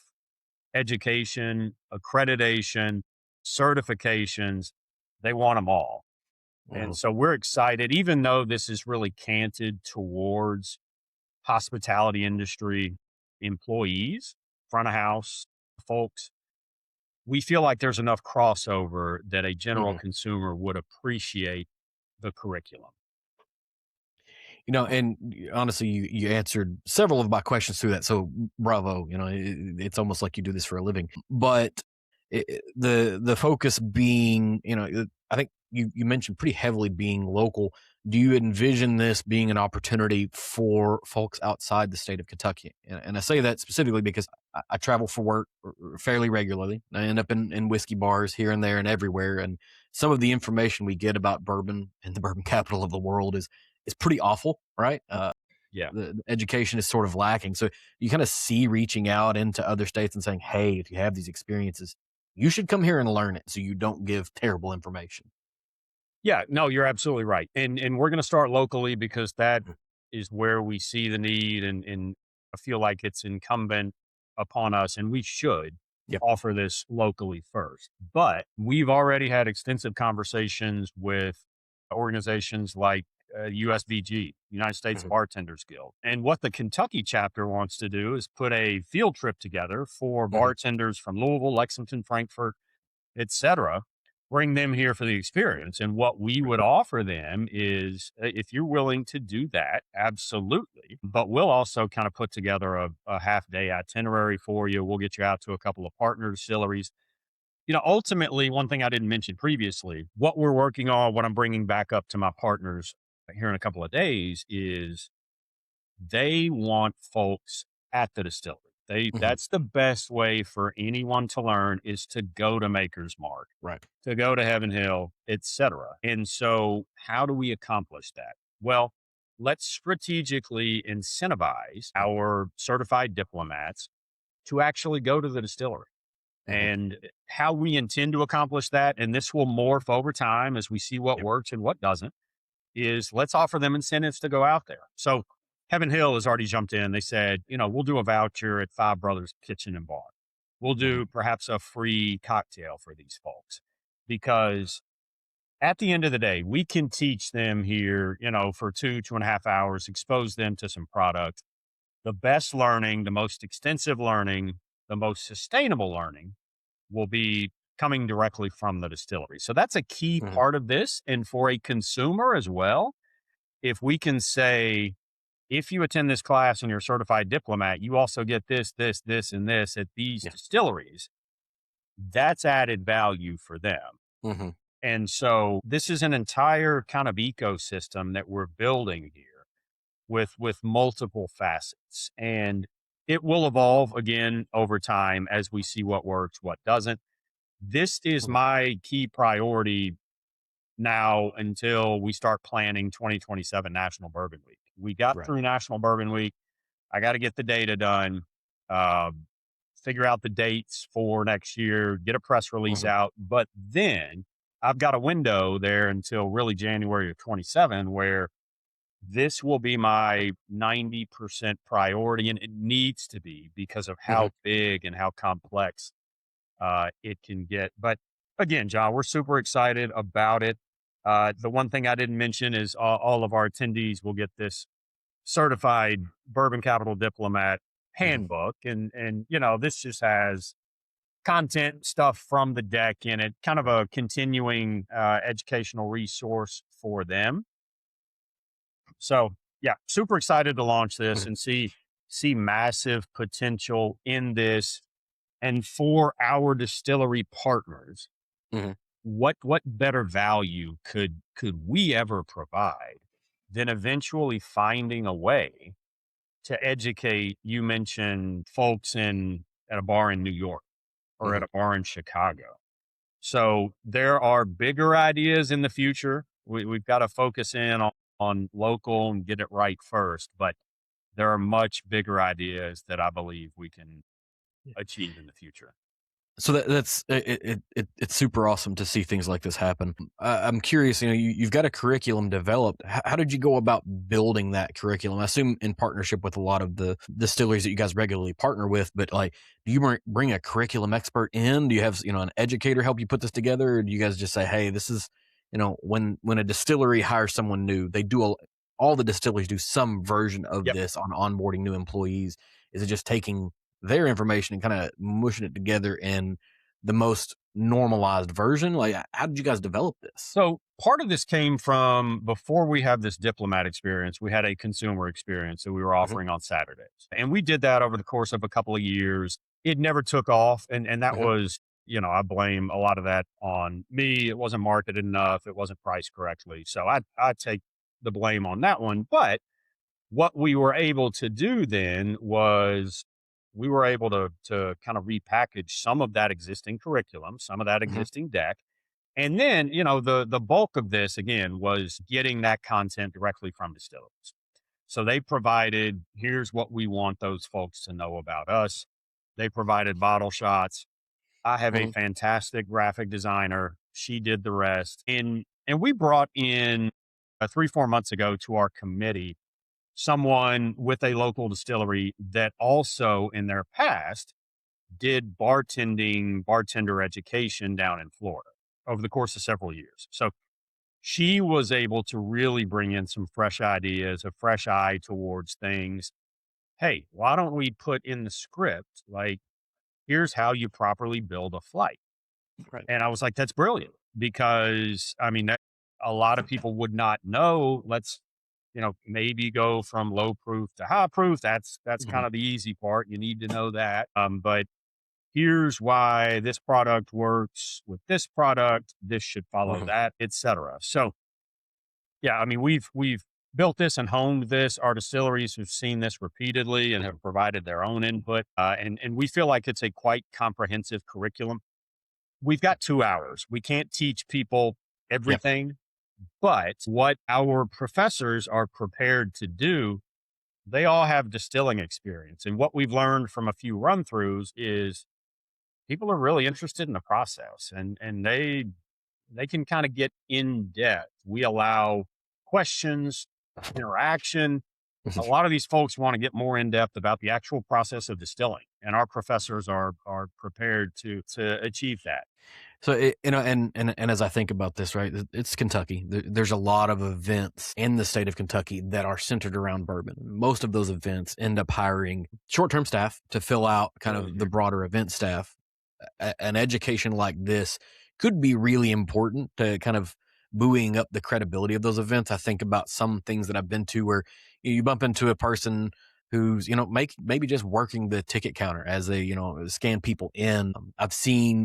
education, accreditation, certifications. They want them all. And so we're excited, even though this is really canted towards hospitality industry employees, front of house folks. We feel like there's enough crossover that a general consumer would appreciate the curriculum.
And honestly, you answered several of my questions through that. So bravo, it's almost like you do this for a living. But the focus being, I think you mentioned pretty heavily being local. Do you envision this being an opportunity for folks outside the state of Kentucky? And I say that specifically because I travel for work fairly regularly. I end up in whiskey bars here and there and everywhere. And some of the information we get about bourbon and the bourbon capital of the world is pretty awful, right? The education is sort of lacking. So you kind of see reaching out into other states and saying, hey, if you have these experiences, you should come here and learn it so you don't give terrible information.
Yeah, no, you're absolutely right. And we're going to start locally, because that is where we see the need. And I feel like it's incumbent upon us, and we should offer this locally first. But we've already had extensive conversations with organizations like USBG, United States Bartenders Guild. And what the Kentucky chapter wants to do is put a field trip together for bartenders from Louisville, Lexington, Frankfort, etc. Bring them here for the experience. And what we would offer them is, if you're willing to do that, absolutely. But we'll also kind of put together a half-day itinerary for you. We'll get you out to a couple of partner distilleries. Ultimately, one thing I didn't mention previously, what we're working on, what I'm bringing back up to my partners here in a couple of days, is they want folks at the distillery. That's the best way for anyone to learn, is to go to Maker's Mark,
right?
To go to Heaven Hill, etc. And so how do we accomplish that? Well, let's strategically incentivize our certified diplomats to actually go to the distillery. And how we intend to accomplish that, and this will morph over time as we see what works and what doesn't, is let's offer them incentives to go out there. So Heaven Hill has already jumped in. They said, we'll do a voucher at Five Brothers Kitchen and Bar. We'll do perhaps a free cocktail for these folks, because at the end of the day, we can teach them here, for 2.5 hours, expose them to some product. The best learning, the most extensive learning, the most sustainable learning will be coming directly from the distillery. So that's a key part of this. And for a consumer as well, if we can say, if you attend this class and you're a certified diplomat, you also get this, this, this, and this at these distilleries, that's added value for them. And so this is an entire kind of ecosystem that we're building here with multiple facets. And it will evolve again over time as we see what works, what doesn't. This is my key priority now until we start planning 2027 National Bourbon Week. We got through National Bourbon Week. I got to get the data done, figure out the dates for next year, get a press release out. But then I've got a window there until really January of 27 where this will be my 90% priority. And it needs to be because of how big and how complex it can get. But again, John, we're super excited about it. The one thing I didn't mention is all of our attendees will get this certified Bourbon Capital Diplomat handbook. And, you know, this just has content stuff from the deck in it, kind of a continuing educational resource for them. So yeah, super excited to launch this and see massive potential in this. And for our distillery partners, what better value could we ever provide than eventually finding a way to educate? You mentioned folks at a bar in New York or at a bar in Chicago. So there are bigger ideas in the future. We've got to focus in on local and get it right first, but there are much bigger ideas that I believe we can achieve in the future.
So it's super awesome to see things like this happen. I'm curious, you know, you've got a curriculum developed. How did you go about building that curriculum? I assume in partnership with a lot of the distilleries that you guys regularly partner with, but like, do you bring a curriculum expert in? Do you have, you know, an educator help you put this together? Or do you guys just say, hey, this is, you know, when a distillery hires someone new, they do all the distilleries do some version of this on onboarding new employees. Is it just taking their information and kind of mushing it together in the most normalized version? Like, how did you guys develop this?
So part of this came from before we had this diplomat experience, we had a consumer experience that we were offering on Saturdays. And we did that over the course of a couple of years. It never took off. And that was, you know, I blame a lot of that on me. It wasn't marketed enough. It wasn't priced correctly. So I take the blame on that one. But what we were able to do then was we were able to kind of repackage some of that existing curriculum, some of that existing deck. And then, you know, the bulk of this, again, was getting that content directly from distilleries. So they provided, here's what we want those folks to know about us. They provided bottle shots. I have a fantastic graphic designer. She did the rest. And we brought in 3-4 months ago to our committee someone with a local distillery that also in their past did bartender education down in Florida over the course of several years. So she was able to really bring in some fresh ideas, a fresh eye towards things. Hey, why don't we put in the script, like, here's how you properly build a flight. And I was like, that's brilliant, because I mean, a lot of people would not know. Let's, you know, maybe go from low proof to high proof. That's kind of the easy part. You need to know that. But here's why this product works with this product. This should follow that, etc. So yeah, I mean, we've built this and honed this. Our distilleries have seen this repeatedly and have provided their own input. And we feel like it's a quite comprehensive curriculum. We've got 2 hours. We can't teach people everything. But what our professors are prepared to do, they all have distilling experience. And what we've learned from a few run throughs is people are really interested in the process, and they can kind of get in depth. We allow questions, interaction. A lot of these folks want to get more in depth about the actual process of distilling, and our professors are prepared to achieve that.
So, you know, and as I think about this, right, it's Kentucky. There's a lot of events in the state of Kentucky that are centered around bourbon. Most of those events end up hiring short-term staff to fill out kind of the broader event staff. an education like this could be really important to kind of buoying up the credibility of those events. I think about some things that I've been to where you bump into a person who's, maybe just working the ticket counter as they, scan people in. I've seen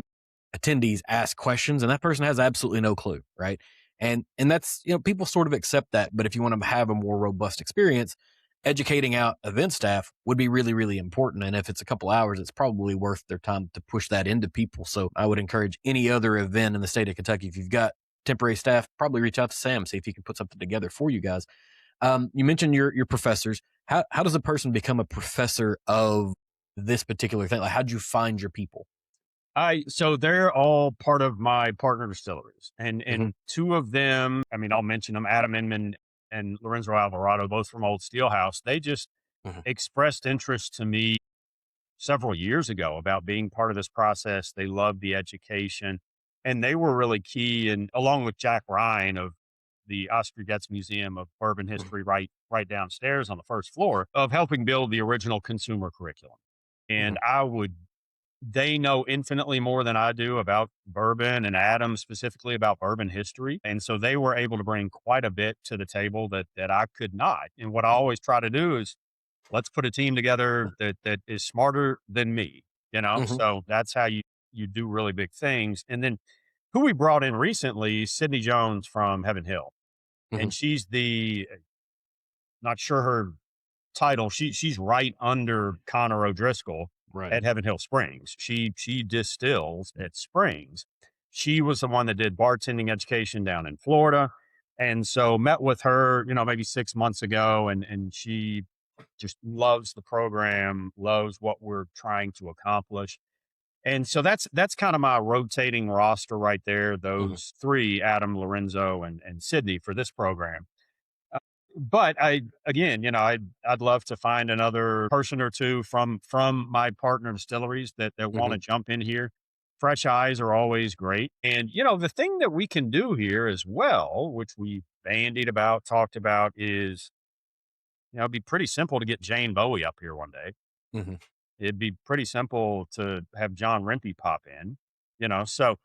attendees ask questions and that person has absolutely no clue, right? And that's, people sort of accept that, but if you want to have a more robust experience, educating out event staff would be really, really important. And if it's a couple hours, it's probably worth their time to push that into people. So I would encourage any other event in the state of Kentucky, if you've got temporary staff, probably reach out to Sam, see if he can put something together for you guys. You mentioned your professors. How does a person become a professor of this particular thing? Like, how'd you find your people?
So they're all part of my partner distilleries, and
Mm-hmm.
two of them, I mean, I'll mention them, Adam Inman and Lorenzo Alvarado, both from Old SteelHouse. They just
Mm-hmm.
expressed interest to me several years ago about being part of this process. They loved the education, and they were really key. And along with Jack Ryan of the Oscar Getz Museum of Bourbon History, right downstairs on the first floor, of helping build the original consumer curriculum.
Mm-hmm.
And they know infinitely more than I do about bourbon, and Adam specifically about bourbon history. And so they were able to bring quite a bit to the table that I could not. And what I always try to do is, let's put a team together that is smarter than me,
Mm-hmm.
So that's how you do really big things. And then who we brought in recently, Sydney Jones from Heaven Hill.
Mm-hmm.
And she's not sure her title. She's right under Connor O'Driscoll
Right.
at Heaven Hill Springs. She distills at Springs. She was the one that did bartending education down in Florida. And so met with her, maybe 6 months ago, and she just loves the program, loves what we're trying to accomplish. And so that's kind of my rotating roster right there.
Mm-hmm.
Those three, Adam, Lorenzo, and Sydney, for this program. But again, I'd love to find another person or two from my partner distilleries that want
Mm-hmm.
to jump in here. Fresh eyes are always great. And the thing that we can do here as well, which we bandied about, talked about, is it'd be pretty simple to get Jane Bowie up here one day.
Mm-hmm.
It'd be pretty simple to have John Rempe pop in, so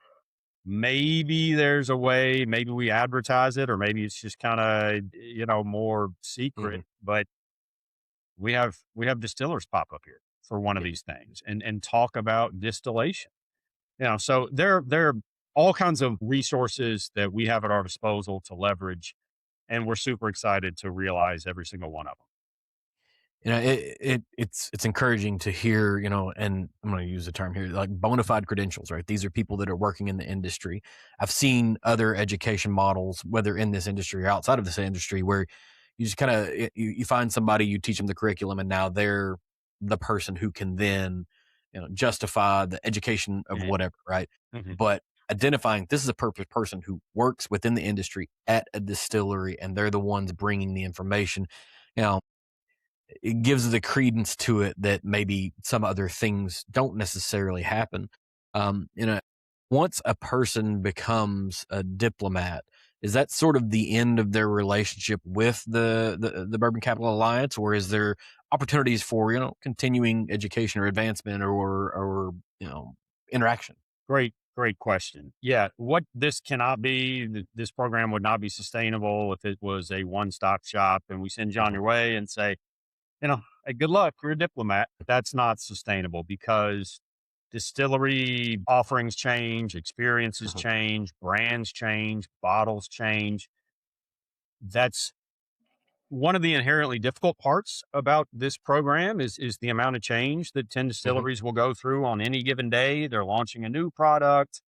maybe there's a way, maybe we advertise it, or maybe it's just kind of, more
Mm-hmm.
secret, but we have distillers pop up here for one of these things and talk about distillation. So there are all kinds of resources that we have at our disposal to leverage, and we're super excited to realize every single one of them.
It's encouraging to hear, and I'm going to use the term here, like bona fide credentials, right? These are people that are working in the industry. I've seen other education models, whether in this industry or outside of this industry, where you just kind of, you find somebody, you teach them the curriculum, and now they're the person who can then, justify the education of
Mhm.
whatever, right?
Mhm.
But identifying this is a purpose person who works within the industry at a distillery, and they're the ones bringing the information. Now, it gives the credence to it that maybe some other things don't necessarily happen. Once a person becomes a diplomat, is that sort of the end of their relationship with the Bourbon Capital Alliance, or is there opportunities for continuing education or advancement or interaction?
Great question. Yeah, what this cannot be, this program would not be sustainable if it was a one-stop shop and we send you on
Mhm.
your way and say, hey, good luck, you're a diplomat. That's not sustainable because distillery offerings change, experiences
Mhm.
change, brands change, bottles change. That's one of the inherently difficult parts about this program is the amount of change that 10
Mhm.
distilleries will go through on any given day. They're launching a new product.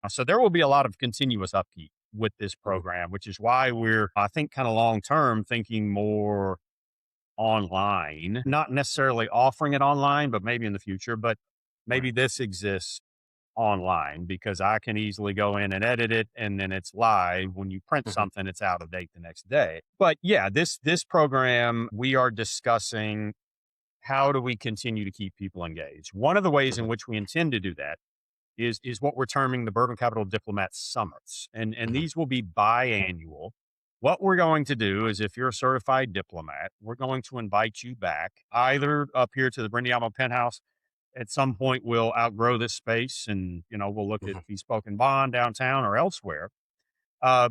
So there will be a lot of continuous upkeep with this
Mhm.
program, which is why we're, I think, kind of long term thinking more online, not necessarily offering it online, but maybe in the future. But
Right.
maybe this exists online because I can easily go in and edit it and then it's live. When you print
Mhm.
something, it's out of date the next day. But yeah, this program, we are discussing how do we continue to keep people engaged. One of the ways in
Mhm.
which we intend to do that is what we're terming the Bourbon Capital Diplomat Summits. And
Mhm.
these will be biannual. What we're going to do is, if you're a certified diplomat, we're going to invite you back either up here to the Brindiamo Penthouse at some point we'll outgrow this space and, we'll look at Bespoken Bond downtown or elsewhere. Uh,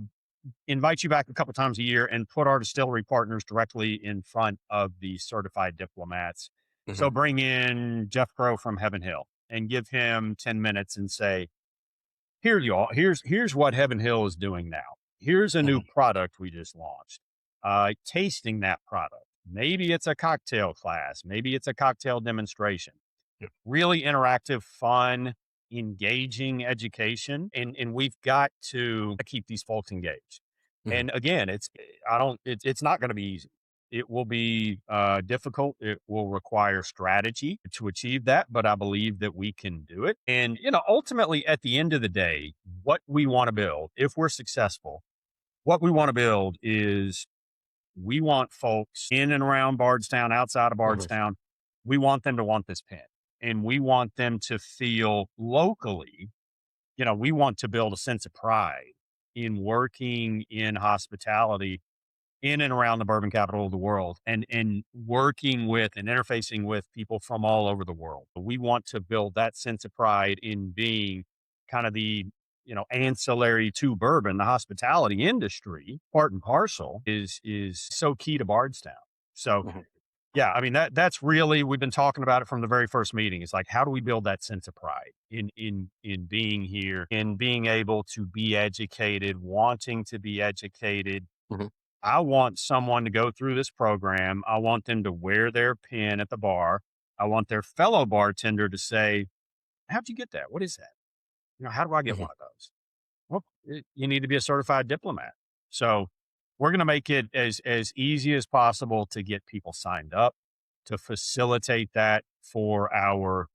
invite you back a couple times a year and put our distillery partners directly in front of the certified diplomats. So bring in Jeff Crow from Heaven Hill and give him 10 minutes and say, here you all, here's what Heaven Hill is doing now. Here's a new product we just launched. Tasting that product. Maybe it's a cocktail class. Maybe it's a cocktail demonstration.
Yep.
Really interactive, fun, engaging education. And we've got to keep these folks engaged. And again, it's not going to be easy. It will be difficult. It will require strategy to achieve that, but I believe that we can do it. And, ultimately at the end of the day, what we want to build, if we're successful, what we want to build is we want folks in and around Bardstown, outside of Bardstown. We want them to want this pen, and we want them to feel locally, we want to build a sense of pride in working in hospitality in and around the bourbon capital of the world, and working with and interfacing with people from all over the world. We want to build that sense of pride in being kind of the, ancillary to bourbon. The hospitality industry, part and parcel, is so key to Bardstown. So yeah, I mean, that's really, we've been talking about it from the very first meeting. It's like, how do we build that sense of pride in being here, in being able to be educated, wanting to be educated. I want someone to go through this program. I want them to wear their pin at the bar. I want their fellow bartender to say, how'd you get that? What is that? How do I get one of those? Well, you need to be a certified diplomat. So we're going to make it as easy as possible to get people signed up, to facilitate that for our,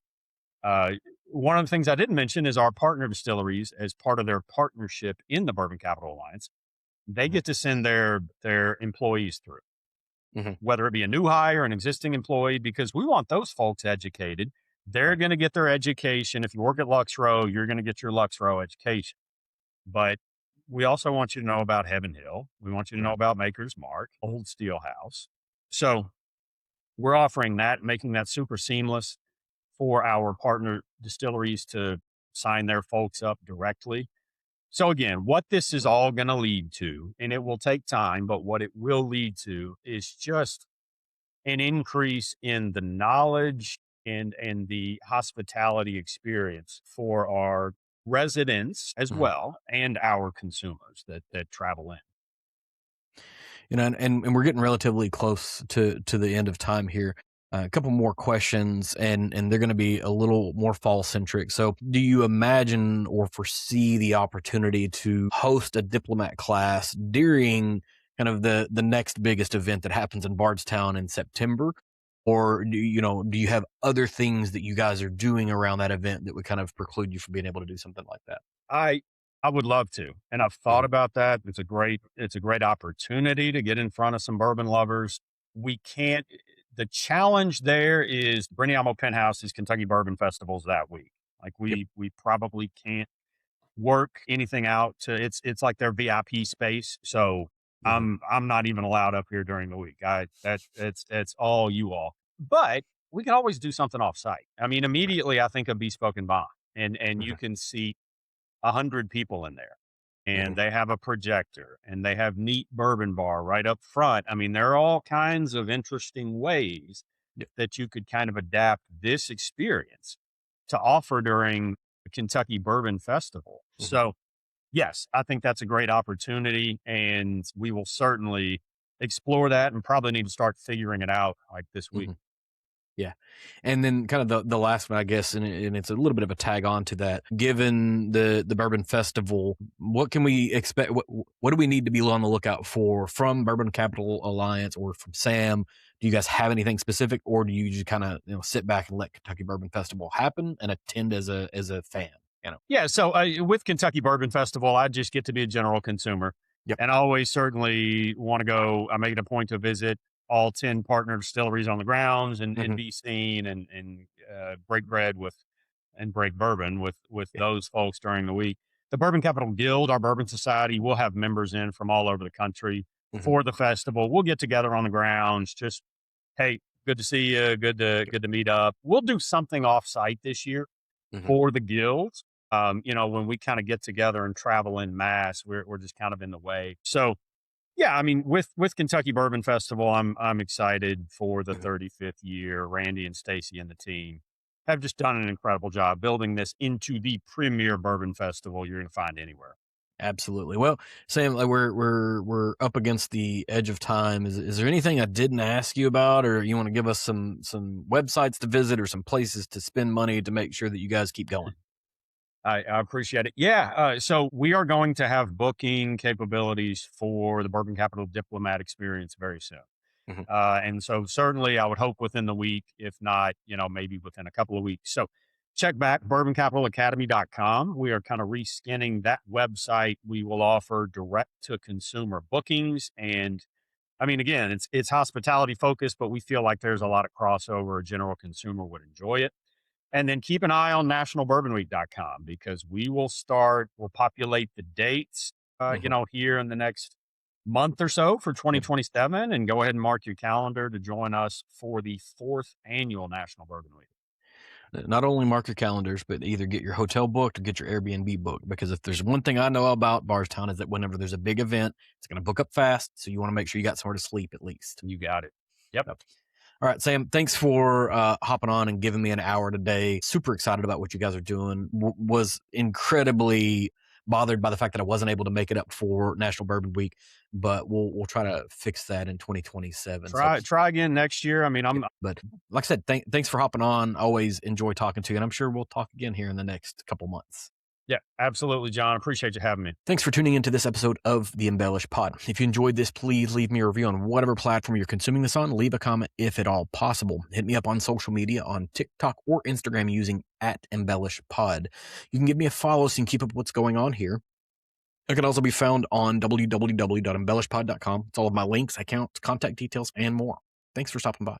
one of the things I didn't mention is our partner distilleries, as part of their partnership in the Bourbon Capital Alliance. They get to send their employees through, whether it be a new hire, an existing employee, because we want those folks educated. They're going to get their education. If you work at Lux Row, you're going to get your Lux Row education. But we also want you to know about Heaven Hill. We want you to know about Maker's Mark, Old SteelHouse. So we're offering that, making that super seamless for our partner distilleries to sign their folks up directly. So again, what this is all going to lead to, and it will take time, but what it will lead to is just an increase in the knowledge and the hospitality experience for our residents as well, and our consumers that travel in.
And we're getting relatively close to the end of time here. A couple more questions, and they're going to be a little more fall centric. So do you imagine or foresee the opportunity to host a diplomat class during kind of the next biggest event that happens in Bardstown in September? Or do you have other things that you guys are doing around that event that would kind of preclude you from being able to do something like that?
I would love to. And I've thought about that. It's a great opportunity to get in front of some bourbon lovers. The challenge there is Briniamo Penthouse's Kentucky Bourbon Festivals that week. Like we probably can't work anything out it's like their VIP space. So I'm not even allowed up here during the week. It's all you all. But we can always do something off site. I mean, immediately I think of Bespoken Bond, and you can see 100 people in there, and they have a projector, and they have neat bourbon bar right up front. I mean, there are all kinds of interesting ways that you could kind of adapt this experience to offer during the Kentucky Bourbon Festival. So yes, I think that's a great opportunity, and we will certainly explore that, and probably need to start figuring it out like this week.
Yeah. And then kind of the last one, I guess, and it's a little bit of a tag on to that. Given the Bourbon Festival, what can we expect? What do we need to be on the lookout for from Bourbon Capital Alliance or from Sam? Do you guys have anything specific, or do you just kind of sit back and let Kentucky Bourbon Festival happen and attend as a fan?
Yeah. So with Kentucky Bourbon Festival, I just get to be a general consumer.
Yep.
And I always certainly want to go. I make it a point to visit all 10 partner distilleries on the grounds and be seen and break bread and break bourbon with those folks during the week. The Bourbon Capital Guild, our bourbon society, will have members in from all over the country for the festival. We'll get together on the grounds. Just, hey, Good to see you. Good to meet up. We'll do something off-site this year for the guilds. When we kind of get together and travel in mass, we're just kind of in the way. So yeah, I mean, with Kentucky Bourbon Festival, I'm excited for the 35th year. Randy and Stacy and the team have just done an incredible job building this into the premier bourbon festival you're going to find anywhere.
Absolutely. Well, Sam, like we're up against the edge of time. Is there anything I didn't ask you about, or you want to give us some websites to visit or some places to spend money to make sure that you guys keep going?
I appreciate it. Yeah. So we are going to have booking capabilities for the Bourbon Capital Diplomat experience very soon. And so certainly I would hope within the week, if not, maybe within a couple of weeks. So check back bourboncapitalacademy.com. We are kind of reskinning that website. We will offer direct to consumer bookings. And I mean, again, it's hospitality focused, but we feel like there's a lot of crossover. A general consumer would enjoy it. And then keep an eye on nationalbourbonweek.com because we'll populate the dates, here in the next month or so for 2027, and go ahead and mark your calendar to join us for the 4th annual National Bourbon Week.
Not only mark your calendars, but either get your hotel booked or get your Airbnb booked. Because if there's one thing I know about Bardstown is that whenever there's a big event, it's going to book up fast. So you want to make sure you got somewhere to sleep at least.
You got it. Yep.
All right, Sam, thanks for hopping on and giving me an hour today. Super excited about what you guys are doing. Was incredibly bothered by the fact that I wasn't able to make it up for National Bourbon Week, but we'll try to fix that in 2027.
Try again next year. I mean,
but like I said, thanks for hopping on. Always enjoy talking to you, and I'm sure we'll talk again here in the next couple months.
Yeah, absolutely, John. Appreciate you having me.
Thanks for tuning into this episode of the EmbellishPod. If you enjoyed this, please leave me a review on whatever platform you're consuming this on. Leave a comment if at all possible. Hit me up on social media on TikTok or Instagram using @EmbellishPod. You can give me a follow so you can keep up with what's going on here. I can also be found on www.embellishpod.com. It's all of my links, accounts, contact details, and more. Thanks for stopping by.